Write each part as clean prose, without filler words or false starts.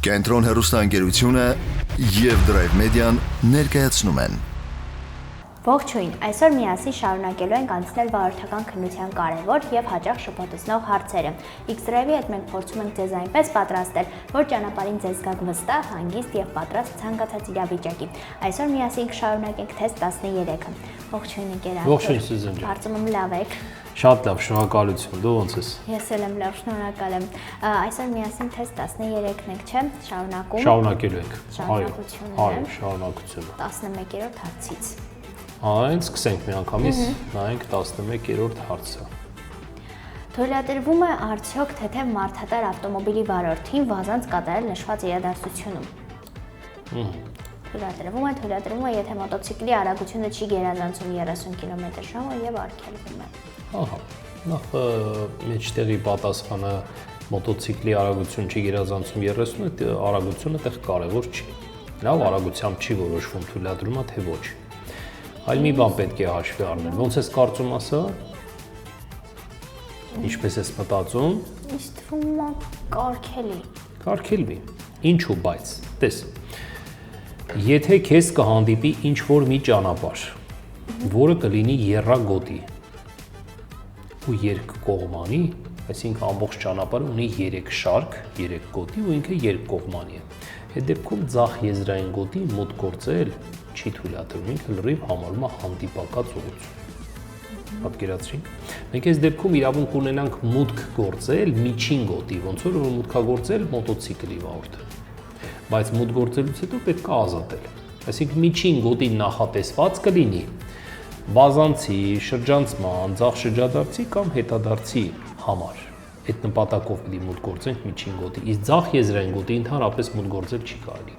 Կենտրոն հեռուստաընկերությունը և Drive Media-ն ներկայացնում են։ Ողջույն, այսօր միասին շարունակելու ենք անցնել վարորդական քննության կարևոր և հաճախ շփոթեցնող հարցերը։ X-Drive-ի հետ մենք փորձում ենք ձեզ այնպես պատրաստել, որ ճանապարհին ձեզ զգաք վստահ, հանգիստ և պատրաստ ցանկացած իրավիճակի։ Այսօր միասին կշարունակենք թեստ 13-ը։ Ողջույն ընկերներ։ Ողջույն Սուզան ջան։ Կարծում եմ լավ եք։ Շատ լավ, շնորհակալություն։ Դու ո՞նց ես։ Ես էլ եմ լավ, շնորհակալ եմ։ Այսօր միասին թեստ 13-ն ենք, չէ՞, շարունակում։ Շարունակելու ենք։ Շարունակությունները։ Շարունակությունը։ 11-րդ հարցից։ Այն սկսենք միանգամից, նայենք 11-րդ հարցը։ Թույլատրվում է արդյոք թեթև մարդատար ավտոմոբիլի վարորդին վազանց կատարել նշված իրադարձությունում։ Թույլատրվում է, եթե մոտոցիկլի արագությունը չի գերազանցում 30 կմ/ժ եւ արգելվում է։ Ահա, նախ մեջտեղի պատասխանը մոտոցիկլի արագություն չի գերազանցում 30, արագությունը այդտեղ կարևոր չի։ Լավ արագությամբ չի որոշվում թույլատրումը թե ոչ։ Այլ մի բան պետք է հաշվի առնել։ Ոնց ես կարծում ասա։ Ինչպես ես մտածում։ Ինձ թվում է կարգելի։ Կարգելվի։ Ինչու բայց։ Տես։ Եթե քեզ կհանդիպի ինչ-որ մի ճանապարհ, որը կլինի եռագոտի ու երկկողմանի, այսինքն ամբողջ ճանապարհը ունի 3 շարք, 3 գոտի ու ինքը երկկողմանի է։ Այդ դեպքում ձախ եզրային գոտի մոտ գործել չի թույլատրվում, ինքը լրիվ համարվում է հանդիպակաց ուղղություն։ Պատկերացրինք։ Մենք այս դեպքում իրավունք ունենանք մուտք գործել միջին գոտի, ոնց որ մուտքագործել մոտոցիկլի վարորդը։ Բայց մուտք գործելուց հետո պետք է ազատել։ Այսինքն միջին գոտին նախատեսված կլինի վազանցի, շրջանցման, ձախ շրջադարձի կամ հետադարձի համար։ Այդ նպատակով պիտի մուտք գործենք միջին գոտի։ Իսկ ձախ եզրային գոտի ընդհանրապես մուտք գործել չի կարելի։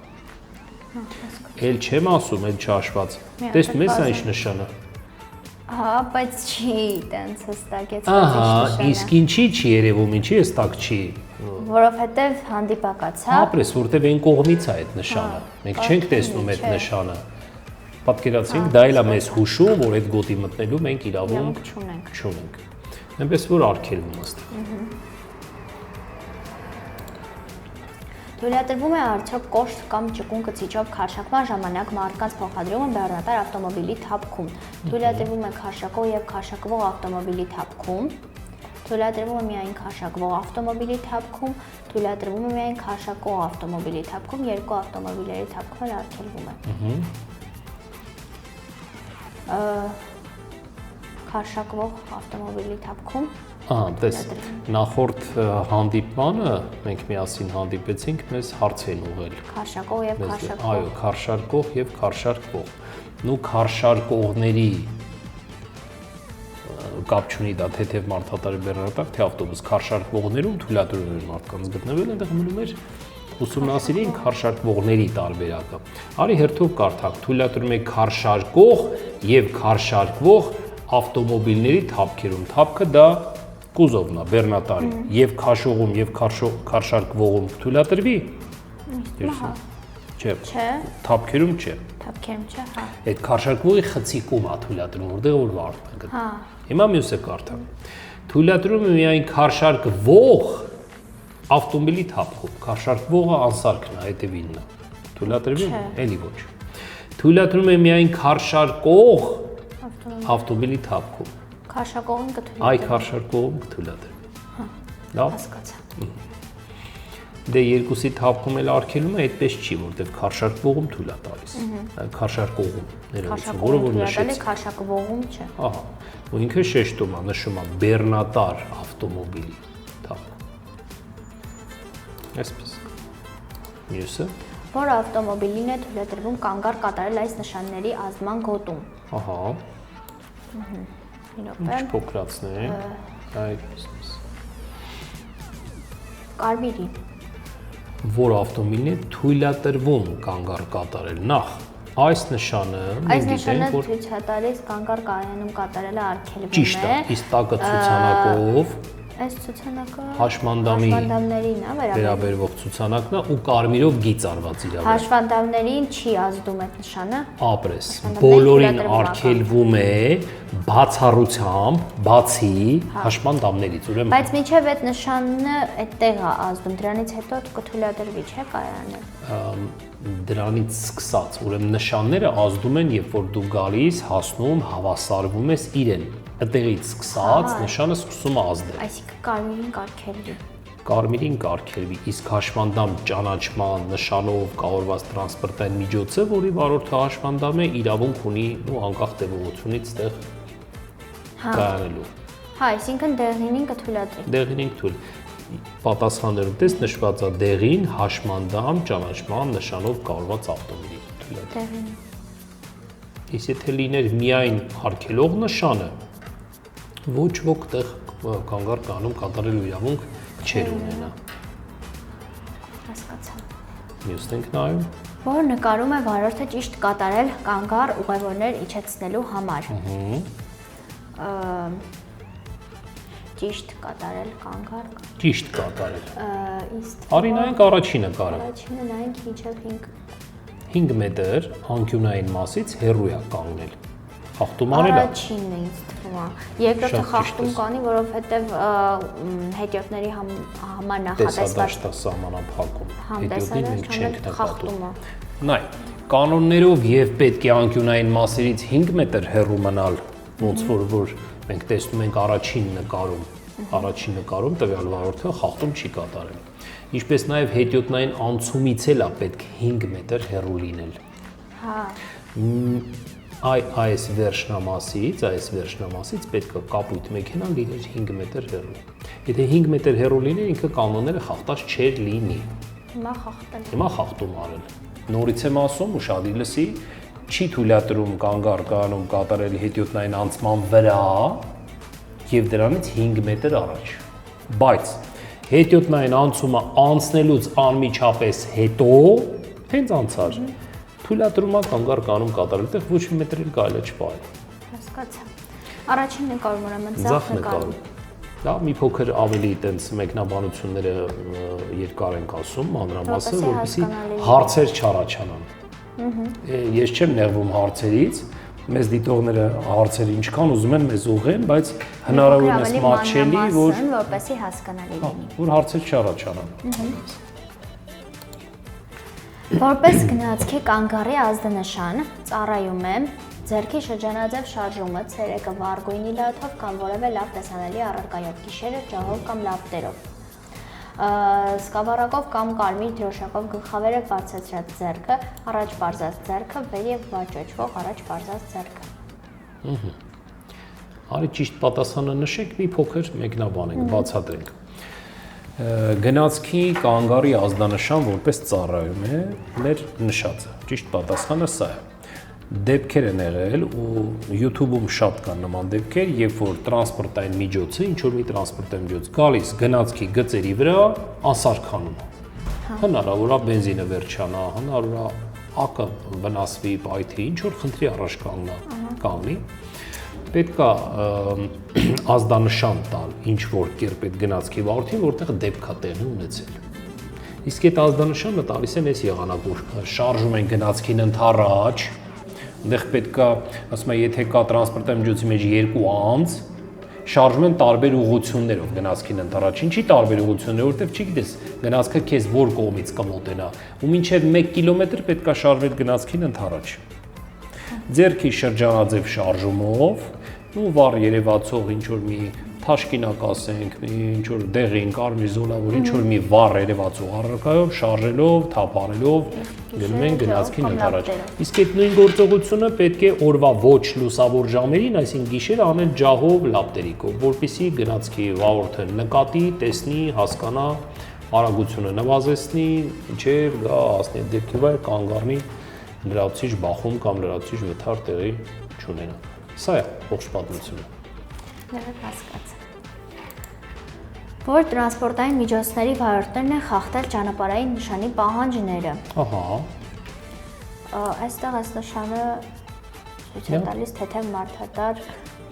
Էլ չեմ ասում, էլ չհաշված։ Տեսնում ես այն ինչ նշանը։ Հա, բայց չի տենց հստակ է։ Ահա, իսկ ինչի չի երևում, ինչի հստակ չի։ Որովհետև հանդիպակաց, հա։ Ապրես, որտեվ այն կողմից է այդ նշանը։ Մենք չենք տեսնում այդ նշանը։ Պատկերացրինք, դա էլ է մեզ հուշում, որ այդ գոտի մտնելու մենք իրավունք չունենք։ Այնպես որ արգելվում ըստ։ Թույլատրվում է արդյոք կոշտ կամ ճկուն կծիչով քարշակման ժամանակ մարդկանց փոխադրումը բեռնատար ավտոմոբիլի թափքում։ Թույլատրվում է քարշակող եւ քարշակվող ավտոմոբիլի թափքում։ Թույլատրվում է միայն քարշակվող ավտոմոբիլի թափքում։ Թույլատրվում է միայն քարշակող ավտոմոբիլի թափքում, երկու ավտոմոբիլների թափքում էլ արգելվում է։ Քարշակվող ավտոմոբիլի թափքում։ Ահա, տես, նախորդ հանդիպմանը մենք միասին հանդիպեցինք, մեզ հարց են ուղղել։ Քարշակող եւ քարշակվող։ Այո, քարշարկող եւ քարշարկվող։ Նու քարշարկողների կապ չունի դա թեթև մարդատարի բեռնատար, թե ավտոբուս քարշարկվողներում թույլատրվում էր մարդկանց գտնվել, այնտեղ մնում էր ուսումնասիրին քարշարկվողների տարբերակը։ Արի հերթով կարդանք, թույլատրում է քարշարկող եւ քարշարկվող ավտոմոբիլների թափքերում։ Թափքը դա կուզովն է, բեռնատարի, եւ քաշողում եւ քարշարկվողում թույլատրվի։ Չէ։ Թափքերում չէ։ Թափքերում չէ, հա։ Այդ քարշարկվողի խցիկում է թույլատրում, որտեղ որ վարորդն է գտնվում։ Հա։ Հիմա մյուսը կարդամ։ Թույլատրում է միայն քարշարկվող ավտոմոբիլի թափքում։ Քարշարկվողը անսարքն է, հետևինն է։ Թույլատրվի, էլի ոչ։ Թույլատրում է միայն քարշարկող ավտոմոբիլի թափքում։ Քարշակողին կթույլատրվի։ Այ քարշարկողում կթույլատրվի։ Հա։ Լավ։ Հասկացա։ Դե երկուսի թափքում էլ արգելում է, այդպես չի, որտեղ քարշարկողում թույլ է տալիս։ Քարշարկողում ներողություն, որը որ նշեց։ Քարշակվողում չէ։ Ահա։ Ու ինքը շեշտում է, նշում է բեռնատար ավտոմոբիլի թափ։ Այսպես։ Մյուսը։ Որ ավտոմոբիլին է թույլատրվում կանգառ կատարել այս նշանների ազդման գոտում։ Ահա։ Ինչ փոքրացնենք։ Այդպես։ Կարմիրի։ Որ ավտոմոբիլին է թույլատրվում կանգառ կատարել։ Նախ այս նշանը այս նշանը ցույց է տալիս կանգառ կայանում կատարելը արգելվում է։ Ճիշտ է, իսկ տակը ցուցանակով Այս ցուցանակը Հաշմանդամներին վերաբերվող ցուցանակն է ու կարմիրով գիծ արված իր վրա։ Հաշվանդամներին չի ազդում այդ նշանը։ Ապրես, բոլորին արգելվում է բացառությամբ, բացի հաշմանդամներից, ուրեմն։ Բայց մինչև այդ նշանը այդտեղ է ազդում, դրանից հետո կթույլատրվի, չէ՞ կարողանալ։ Դրանից սկսած, ուրեմն նշանները ազդում են, երբ որ դու գալիս, հասնում, հավասարվում ես իրեն։ Այդտեղից սկսած նշանը սկսում է ազդել։ Այսինքն կարմիրին կարգելվի։ Կարմիրին կարգելվի, իսկ հաշվանդամ ճանաչման նշանով կառավարված տրանսպորտային միջոցը, որի վարորդը հաշվանդամ է, իրավունք ունի ու անկախ տևողությունից այդտեղ կայանալու։ Հա, այսինքն դեղինին կթույլատրի։ Դեղինին թույլ պատասխաններում տես նշված է դեղին հաշմանդամ ճանաչման նշանով կառավարված ավտոմոբիլի թույլատրի։ Իսկ եթե լիներ միայն արգելող նշանը, ոչ ոք տեղ կանգառ կանոն կատարելու իրավունք չեր ունենա։ Հասկացա։ Մյուսն ենք նայում։ Որ նկարում է վարորդը ճիշտ կատարել կանգառ ուղևորներ իջեցնելու համար։ Ճիշտ կատարել կանգառ։ Ճիշտ կատարել։ Իսկ Արի նայենք առաջինը կարը։ առաջինը նայենք իջավ 5 մետր անկյունային մասից հեռու է կանգնել։ Խախտում արել է։ Առաջինն է ինձ թվում է։ Երկրորդը խախտում կանի, որովհետև հետիոտների համար նախատեսված Տեսադաշտ սահմանափակում։ Հետիոտին մենք չենք նկատում։ Նայ, կանոններով եւ պետք է անկյունային մասերից 5 մետր հեռու մնալ, ոնց որ մենք տեսնում ենք առաջին նկարում տվյալ վարորդը խախտում չի կատարել։ Ինչպես նաև հետիոտնային անցումից էլ է պետք 5 մետր հեռու լինել։ Հա։ Այս վերջնամասից պետք է կապույտ մեքենան լիներ 5 մետր հեռու։ Եթե 5 մետր հեռու լիներ, ինքը կանոնները խախտած չէր լինի։ Հիմա խախտում արել։ Նորից եմ ասում, ուշադիր լսի, չի թույլատրում կանգառ կանոն կատարել հետիոտնային անցման վրա եւ դրանից 5 մետր առաջ։ Բայց հետիոտնային անցումը անցնելուց անմիջապես հետո հենց անցար թույլատրում է կանգառ կանոն կատարել, այդտեղ ոչ մի մետր էլ կարելի է չպահել։ Հասկացա։ Առաջին նկարում ուրեմն ձախ նկարում։ Դա մի փոքր ավելի տենց մեկնաբանությունները երկար ենք ասում, մանրամասը, որպեսզի հարցեր չառաջանան։ Ես չեմ նեղվում հարցերից, մեզ դիտողները հարցերը ինչքան ուզում են մեզ ուղղեն, բայց հնարավորինս մատչելի, որպեսզի հասկանալի լինի։ Որ հարցեր չառաջանան։ Որպես գնացքի կանգառի ազդանշան ծառայում է ձեռքի շրջանաձև շարժումը ցերեկը վառ գույնի լաթով կամ որևէ լավ տեսանելի առարկայով, գիշերը ջահով կամ լապտերով։ Սկավառակով կամ կարմիր դրոշակով գլխավերը բարձրացրած ձեռքը, առաջ բարձած ձեռքը, վեր եւ վաճոճվող առաջ բարձած ձեռքը։ Արի ճիշտ պատասխանը նշեք, մի փոքր մեկնաբանենք, բացատրենք։ Գնացքի կանգառի ազդանշան որպես ծառայում է մեր նշածը։ Ճիշտ պատասխանը սա է։ Դեպքեր են եղել ու YouTube-ում շատ կան նման դեպքեր, երբ որ տրանսպորտային միջոցը, ինչ որ մի տրանսպորտային միջոց գալիս գնացքի գծերի վրա անսարքանում։ Հնարավոր է բենզինը վերջանա, հնարավոր է ակը վնասվի, պայթի, ինչ որ խնդրի առաջ կանգնի։ Պետք է ազդանշան տալ ինչ որ կերպ այդ գնացքի վարորդին, որտեղ դեպք է տեղի ունեցել։ Իսկ այդ ազդանշանը տալիս են այս եղանակով, շարժում են գնացքին ընդառաջ, այնտեղ պետք է, ասում եմ, եթե կա տրանսպորտային միջոցի մեջ երկու անձ, շարժում են տարբեր ուղղություններով գնացքին ընդառաջ։ Ինչի տարբեր ուղղություններ, որտեղ չգիտես գնացքը քեզ որ կողմից կմոտենա, ու մինչև 1 կիլոմետր պետք է շարժվել գնացքին ընդառաջ։ Ձեռքի շրջանաձև շարժումով, ու վառ երևացող ինչ որ մի թաշկինակ ասենք, ինչ որ դեղին, կարմիր զոլավոր, ինչ որ մի վառ երևացող առարկայով, շարժելով, թափարելով գնում են գնացքին ընդառաջ։ Իսկ այդ նույն գործողությունը պետք է օրվա ոչ լուսավոր ժամերին, այսինքն գիշերը անել ջահով, լապտերիկով, որպեսզի գնացքի վարորդը նկատի, տեսնի, հասկանա, արագությունը նվազեցնի, ինչև գա հասնի դեպքի վայր կանգ առնի լրացուցիչ բախում կամ լրացուցիչ վթար տեղի չունենա։ Սա է ողջ պատմությունը։ Հասկացա։ Որ տրանսպորտային միջոցների վարորդներն են խախտել ճանապարհային նշանի պահանջները։ Ահա։ Այստեղ այս նշանը ցույց է տալիս թեթև մարդատար։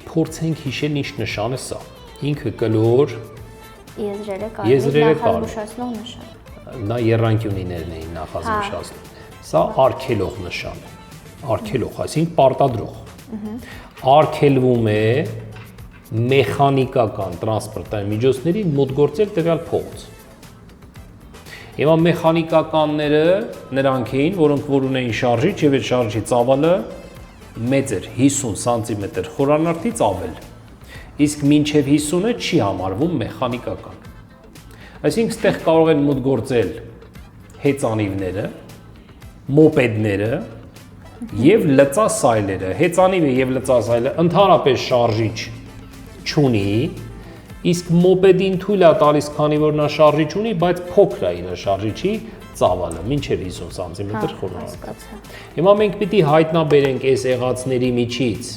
Փորձենք հիշել ինչ նշան է սա։ Ինքը կլոր, Եզրերը կարմիր, Եզրերը կարմիր։ նախազգուշացնող նշան։ Նա երանգյունիներն էին նախազգուշացնում։ Սա արգելող նշան է։ Արգելող, այսինքն պարտադրող։ Արգելվում է մեխանիկական տրանսպորտային միջոցներին մոտ գործել տվյալ փողոց։ Հիմա մեխանիկականները նրանք էին, որոնք որ ունեին շարժիչ եւ այդ շարժի ծավալը մեծ էր 50 սանտիմետր խորանարդից ավել։ Իսկ մինչև 50-ը չի համարվում մեխանիկական։ Այսինքն ստեղ կարող են մոտ գործել հեծանիվները, մոպեդները եւ լծասայլերը։ Հեծանիվը եւ լծասայլը ընդհանրապես շարժիչ չունի, իսկ մոպեդին թույլ է տալիս, քանի որ նա շարժիչ ունի, բայց փոքր է իր շարժիչի ծավալը, մինչև 50 սանտիմետր խորանարդ։ Հիմա մենք պիտի հայտնաբերենք այս եղածների միջից,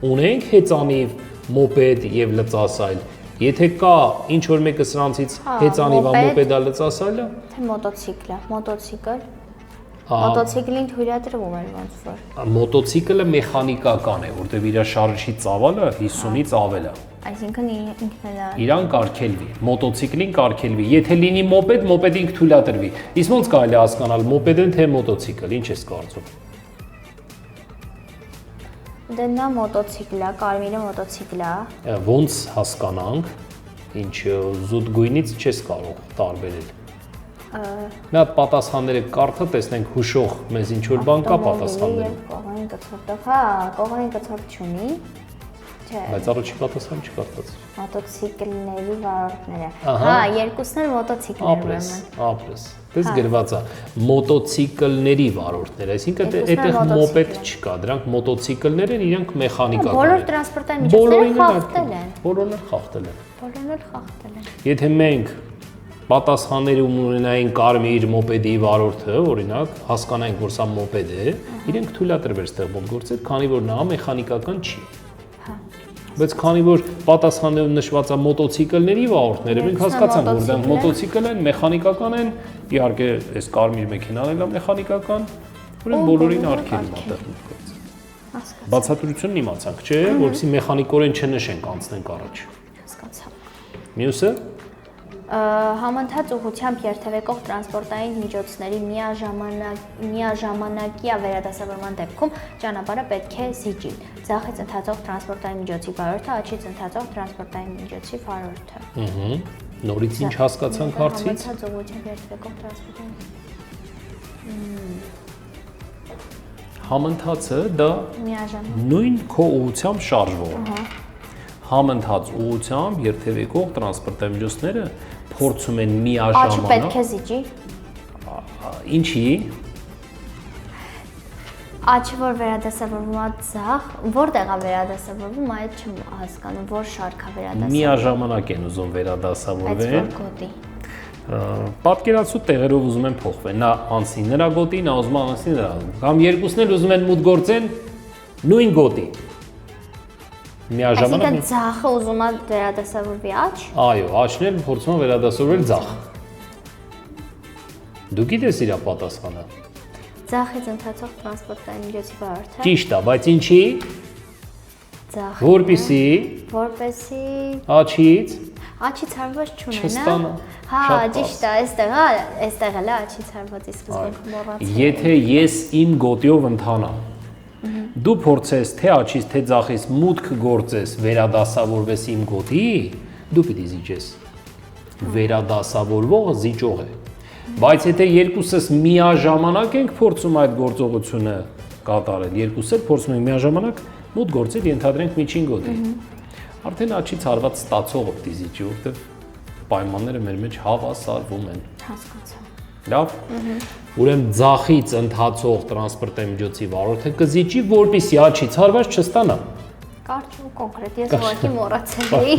ունենք հեծանիվ, մոպեդ եւ լծասայլ։ Եթե կա ինչ որ մեկը սրանցից հեծանիվա, մոպեդա, լծասայլը, թե մոտոցիկլը, մոտոցիկլին թույլատրվում էր ոնց որ։ Մոտոցիկլը մեխանիկական է, որտեղ իր շարժիչի ծավալը 50-ից ավել է։ Այսինքն ինքն էլ է։ Իրան կարգելվի, մոտոցիկլին կարգելվի։ Եթե լինի մոպեդ, մոպեդին թույլատրվի։ Իսկ ոնց կարելի է հասկանալ մոպեդն թե մոտոցիկլ, ինչ ես կարծում։ Դե նա մոտոցիկլ է, կարմիրը մոտոցիկլ է։ Ոնց հասկանանք, ինչ զուտ գույնից չես կարող տարբերել։ Նա պատասխանները կարդա, տեսնենք հուշող մեզ ինչ որ բան կա պատասխաններում։ Կողային կցորդով, հա, կողային կցորդ չունի։ Չէ։ Բայց առաջի պատասխանը չկարդաց։ Մոտոցիկլների վարորդները։ Հա, երկուսն էլ մոտոցիկլներ ուրեմն։ Ապրես։ Դες գրված է մոտոցիկլների վարորդներ, այսինքն այդտեղ մոպեդ չկա, դրանք մոտոցիկլներ են, իրենք մեխանիկական են։ Բոլոր տրանսպորտային միջոցները խախտել են։ Բոլորն էլ խախտել են։ Բոլորն էլ խախտել են։ Եթե մենք պատասխաններում ունենային կարմիր մոպեդի վարորդը, օրինակ, հասկանանք, որ սա մոպեդ է, իրենք թույլատրվեր ստեղ մոտ գործել, քանի որ նա մեխանիկական չի։ Բայց քանի որ պատասխաններում նշված է մոտոցիկլների վարորդները, մենք հասկացանք, որ դրանք մոտոցիկլ են, մեխանիկական են, իհարկե, այս կարմիր մեքենան էլ է մեխանիկական, ուրեմն բոլորին արգելում է տեղ մոտ գործել։ Բացատրությունն իմացանք, չէ՞, որովհետեւ մեխանիկորեն չնշենք, անցնենք առաջ։ Հասկացա։ Մյուսը Համընթաց ուղղությամբ երթևեկող տրանսպորտային միջոցների միաժամանակյա վերադասավորման դեպքում ճանապարհը պետք է զիջի։ Ձախից ընթացող տրանսպորտային միջոցի վարորդը, աջից ընթացող տրանսպորտային միջոցի վարորդը։ Նորից ինչ հասկացանք հարցից։ Համընթաց ուղղությամբ երթևեկող տրանսպորտային Համընթացը դա նույն քո ուղղությամբ շարժվող։ Համընթաց ուղղությամբ երթևեկող տրանսպորտային միջոցները փորձում են միաժամանակ։ Աչը պետք է զիջի։ Ինչի։ Աչը որ վերադասավորվում է ձախ, որտեղ է վերադասավորվում, այդ չեմ հասկանում, որ շարք է վերադասավորվում։ Միաժամանակ են ուզում վերադասավորվել։ Այդ գոտի։ Պատկերացու տեղերով ուզում են փոխվել։ Նա անցնի նրա գոտի, նա ուզում է անցնի նրա։ Կամ երկուսն էլ ուզում են մուտք գործեն նույն գոտի։ Միաժամանակ։ Այսինքն ձախը ուզում է վերադասավորվի աչ։ Այո, աչն էլ փորձում է վերադասավորվել ձախ։ Դու գիտես իր պատասխանը։ Ձախից ընթացող տրանսպորտային միջոցի վարորդը։ Ճիշտ է, բայց ինչի։ Ձախ։ Որպեսի Աչից աչից հարված չունենա։ չստանա։ Հա, ճիշտ է, այստեղ էլ է աչից հարվածի սկզբունքը մոռացել։ Եթե ես իմ գոտիով ընթանամ, դու փորձես թե աչից թե ձախից մուտք գործես, վերադասավորվես իմ գոտի, դու պիտի զիջես։ Վերադասավորվողը զիջող է։ Բայց եթե երկուսս միաժամանակ ենք փորձում այդ գործողությունը կատարել, երկուսս էլ փորձում ենք միաժամանակ մուտք գործել, ենթադրենք միջին գոտի։ Արդեն աչից հարված ստացողը պիտի զիջի, որովհետև պայմանները մեր մեջ հավասարվում են։ Հասկացա։ Լավ։ Ուրեմն ձախից ընթացող տրանսպորտային միջոցի վարորդը կզիջի, որպեսզի աչից հարված չստանա։ Կարճ ու կոնկրետ, ես ուղղակի մոռացել էի։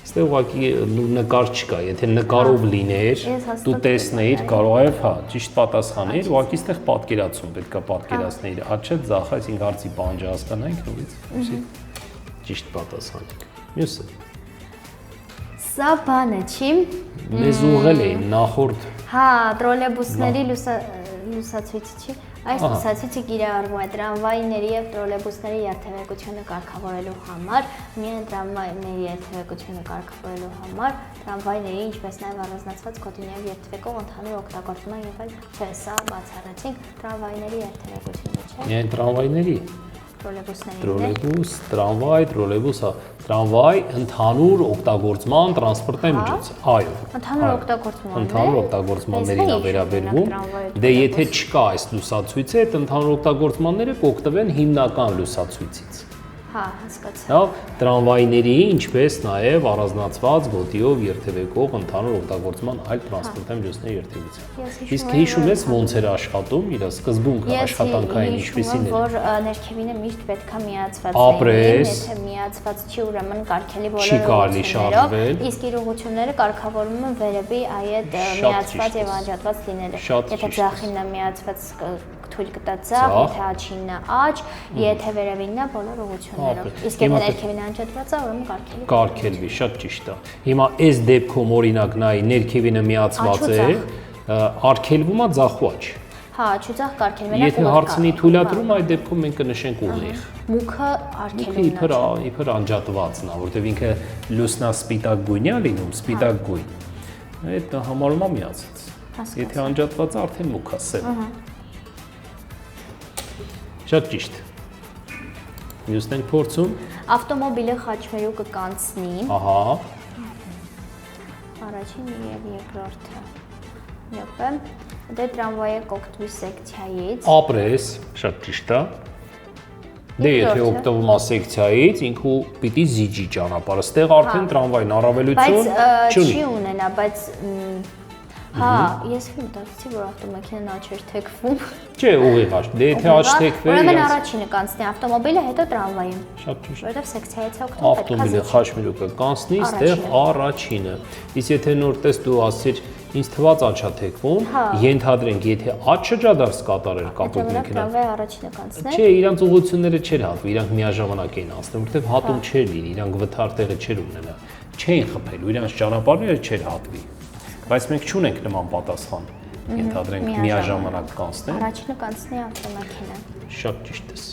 Այստեղ ուղղակի նկար չկա, եթե նկարով լիներ, դու տեսնեիր, կարող է, հա, ճիշտ պատասխան էր, ուղղակի այստեղ պատկերացում պետք է պատկերացնեիր, աչը ձախը, այսինքն հարցի պահանջը հասկանանք, նորից ճիշտ պատասխան։ Մյուսը։ Սա բանը չի։ Մեզ ուղղել էին նախորդ։ Հա, տրոլեյբուսների լուսացույցի չի։ Այս լուսացույցը կիրառվում է տրամվայների եւ տրոլեյբուսների երթևեկությունը կարգավորելու համար, միայն տրամվայների երթևեկությունը կարգավորելու համար, տրամվայների, ինչպես նաեւ առանձնացված կոդիներով երթևեկող ընդհանուր օգտագործման եւ այլ, չէ, սա բացառեցինք, տրամվայների երթևեկությունը, չէ։ Միայն տրամվայների։ Տրոլեյբուսների։ Տրոլեյբուս, տրամվայ, տրոլեյբուս, տրամվայ ընդհանուր օգտագործման տրանսպորտային միջոց։ Այո։ Ընդհանուր օգտագործման։ Ընդհանուր օգտագործմաններին է վերաբերվում։ Դե եթե չկա այս լուսացույցը, այդ ընդհանուր օգտագործմանները կօգտվեն հիմնական լուսացույցից։ Հա, հասկացա։ Լավ, տրամվայների, ինչպես նաև առանձնացված գոտիով երթևեկող ընդհանուր օգտագործման այլ տրանսպորտային միջոցների երթևեկություն։ Իսկ հիշում ես ոնց էր աշխատում, իր սկզբունքը աշխատանքային ինչպիսին էր։ Որ ներքևինը միշտ պետքա միացված Ապրես։ եթե միացված չի, ուրեմն կարգելի Չի կարելի շարժվել։ իսկ իր ուղղությունները կարգավորվում են վերևի այդ միացված եւ անջատված լինելը։ Եթե ձախինն է միացված թույլ կտա ձախ, եթե աչինն է աչ, եթե վերևինն է բոլոր ուղղություններով։ Իսկ եթե ներքևինը անջատված է, ուրեմն կարգելվի, շատ ճիշտ է։ Հիմա այս դեպքում օրինակ նայ ներքևինը միացված է, արգելվում է ձախու աչ։ Հա, աչուձախ կարգելվելը։ Եթե հարցնի թույլատրում, այդ դեպքում մենք կնշենք ուղիղ։ Մուքը արգելումն է։ Իբր անջատվածն է, որտեղ ինքը լուսնասպիտակ գույն է լինում, սպիտակ գույն։ Այդ համարում է միացած։ Եթե անջատված է, արդեն մուք է, սև։ Շատ ճիշտ։ Մյուսն ենք փորձում։ Ավտոմոբիլը խաչմերուկը կանցնի։ Ահա։ Առաջին եւ երկրորդը։ Յոպե։ Դե տրամվայը կօգտվի սեկցիայից։ Ապրես, շատ ճիշտ է։ Դե եթե օգտվում է սեկցիայից, ինքը պիտի զիջի ճանապարհը։ Ստեղ արդեն տրամվային առավելություն Բայց չունի։ չի ունենա, բայց հա, ես մտածեցի, որ ավտոմեքենան աչ էր թեքվում։ Չէ, ուղիղ աչ։ Դե եթե աչ թեքվի, ուրեմն առաջինը կանցնի ավտոմոբիլը, հետո տրամվային։ շատ ճիշտ։ Որովհետև սեկցիայից օգտվում Ավտոմոբիլը խաչմերուկը կանցնի, ստեղ առաջինը։ Իսկ եթե նորտես դու ասիր, ինձ թված աչ է թեքվում, ենթադրենք, եթե աչ շրջադարձ կատարեր կապույտ մեքենան։ Տրամվայի առաջինը կանցներ։ Չէ, իրանց ուղղությունները չէր հատվում, իրանք միաժամանակ էին անցնում, որովհետև հատում չէր լինի, իրանք վթար տեղը չէր ունենա։ Չէին խփելու, իրանց ճանապարհները չէր հատվի։ Բայց մենք չունենք նման պատասխան։ Ենթադրենք միաժամանակ կանցնեն։ Առաջինը կանցնի ավտոմեքենան։ Շատ ճիշտ ես։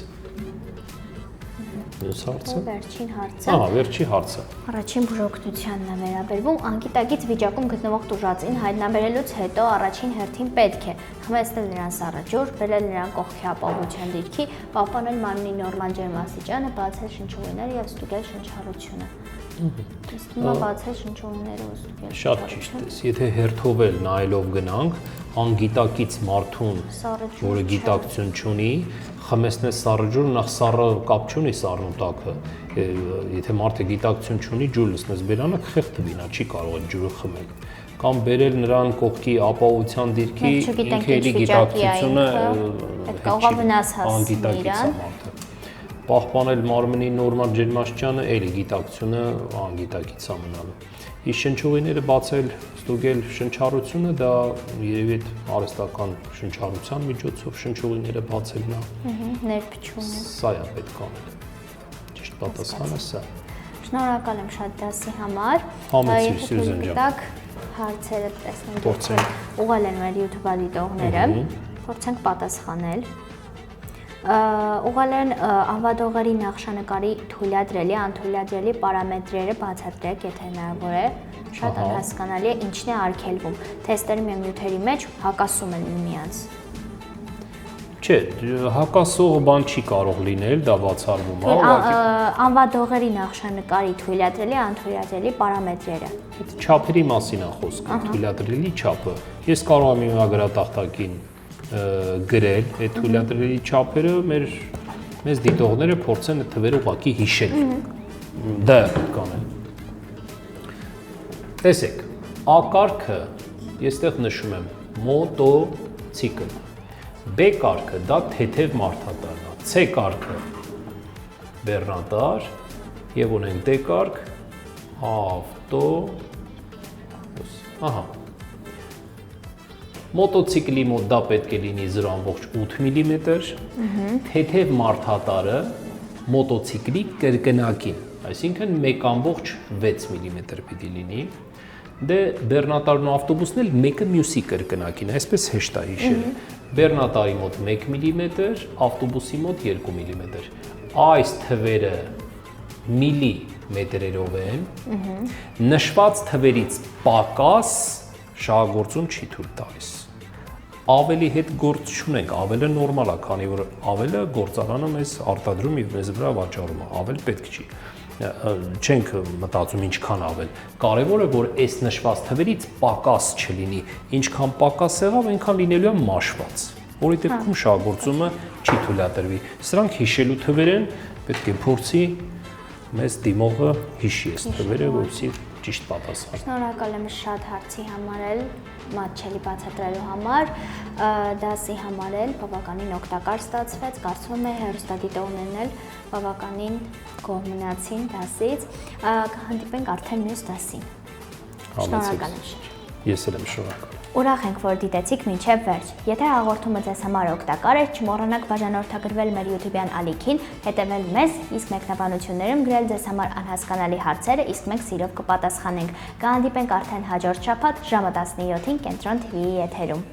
Մյուս հարցը։ Վերջին հարցը։ Ահա, վերջի հարցը։ Առաջին բուժօգնությանն է վերաբերվում անգիտագից վիճակում գտնվող տուժածին հայտնաբերելուց հետո առաջին հերթին պետք է խմեցնել նրան սառաջուր, բերել նրան կողքի ապահովության դիրքի, պահպանել մարմնի նորմալ ջերմաստիճանը, բացել շնչուղիները եւ ստուգել շնչառությունը։ Իսկ հիմա բացել շնչուղիները ու ստուգել։ Շատ ճիշտ ես։ Եթե հերթով էլ նայելով գնանք, անգիտակից մարդուն, որը գիտակցություն չունի, խմեցնել սառաջուր, նախ սառը կապ չունի սառն ու տաքը։ Եթե մարդը գիտակցություն չունի, ջուր լցնես բերանը կխեղդվի, նա չի կարող այդ ջուրը խմել։ Կամ բերել նրան կողքի ապահովության դիրքի, ինքը էլի գիտակցությունը կարող է վնաս հասցնել իրան։ Պահպանել մարմնի նորմալ ջերմաստիճանը, էլի գիտակցությունը անգիտակից է մնալու։ Իսկ շնչուղիները բացել, ստուգել շնչառությունը, դա երևի այդ արհեստական շնչառության միջոցով շնչուղիները բացելն է։ Ներփչումը։ Սա է պետք անել։ Ճիշտ պատասխանը սա։ Շնորհակալ եմ շատ դասի համար։ Համեցիր Սյուզան ջան։ Հարցերը տեսնենք, ուղղել են մեր YouTube-ը դիտողները։ Փորձենք պատասխանել։ Ուղղել են անվադողերի նախշանկարի թույլատրելի, անթույլատրելի պարամետրերը բացատրեք, եթե հնարավոր է։ Շատ անհասկանալի է, ինչն է արգելվում։ Թեստերի եւ նյութերի մեջ հակասում են միմյանց։ Չէ, հակասող բան չի կարող լինել, դա բացառվում է, ուղղակի անվադողերի նախշանկարի թույլատրելի, անթույլատրելի պարամետրերը։ Այդ չափերի մասին է խոսքը, թույլատրելի չափը։ Ես կարող եմ իմ գրատախտակին գրել այդ թույլատրելի չափերը, մեզ դիտողները փորձեն այդ թվերը ուղղակի հիշել։ Դա պետք է անել։ Տեսեք, A կարգը ես այդտեղ նշում եմ մոտոցիկլ։ B կարգը դա թեթև մարդատարն է, C կարգը բեռնատար եւ ունենք D կարգ ավտոբուս։ Ահա։ Մոտոցիկլի մոտ դա պետք է լինի 0.8 մմ, թեթև մարդատարը մոտոցիկլի կրկնակին, այսինքն 1.6 մմ պիտի լինի։ Դե բեռնատարն ու ավտոբուսն էլ մեկը մյուսի կրկնակին, այսպես հեշտ է հիշել։ բեռնատարի մոտ 1 մմ, ավտոբուսի մոտ 2 մմ։ Այս թվերը միլիմետրերով են, նշված թվերից պակաս շահագործում չի թույլ տալիս։ Ավելի հետ գործ չունենք, ավելը նորմալ է, քանի որ ավելը գործարանը մեզ արտադրում եւ մեզ վրա վաճառում է, ավել պետք չի։ Չենք մտածում ինչքան ավել։ Կարևորը որ այս նշված թվերից պակաս չլինի, ինչքան պակաս եղավ, այնքան լինելու է մաշված, որի դեպքում շահագործումը չի թույլատրվի։ Սրանք հիշելու թվեր են, պետք է փորձի մեզ դիմողը հիշի այս թվերը, որովհետեւ ճիշտ պատասխան։ Շնորհակալ եմ շատ հարցի համար էլ, մատչելի բացատրելու համար, դասի համար էլ բավականին օգտակար ստացվեց, կարծում եմ հեռուստադիտողներն էլ բավականին գոհ մնացին դասից, կհանդիպենք արդեն մյուս դասին։ Շնորհակալ եմ։ Ես էլ եմ շնորհակալ։ Ուրախ ենք, որ դիտեցիք մինչև վերջ։ Եթե հաղորդումը ձեզ համար օգտակար էր, չմոռանաք բաժանորդագրվել մեր YouTube-յան ալիքին, հետևել մեզ, իսկ մեկնաբանություններում գրել ձեզ համար անհասկանալի հարցերը, իսկ մենք սիրով կպատասխանենք։ Կհանդիպենք արդեն հաջորդ շաբաթ ժամը 17-ին Կենտրոն TV-ի եթերում։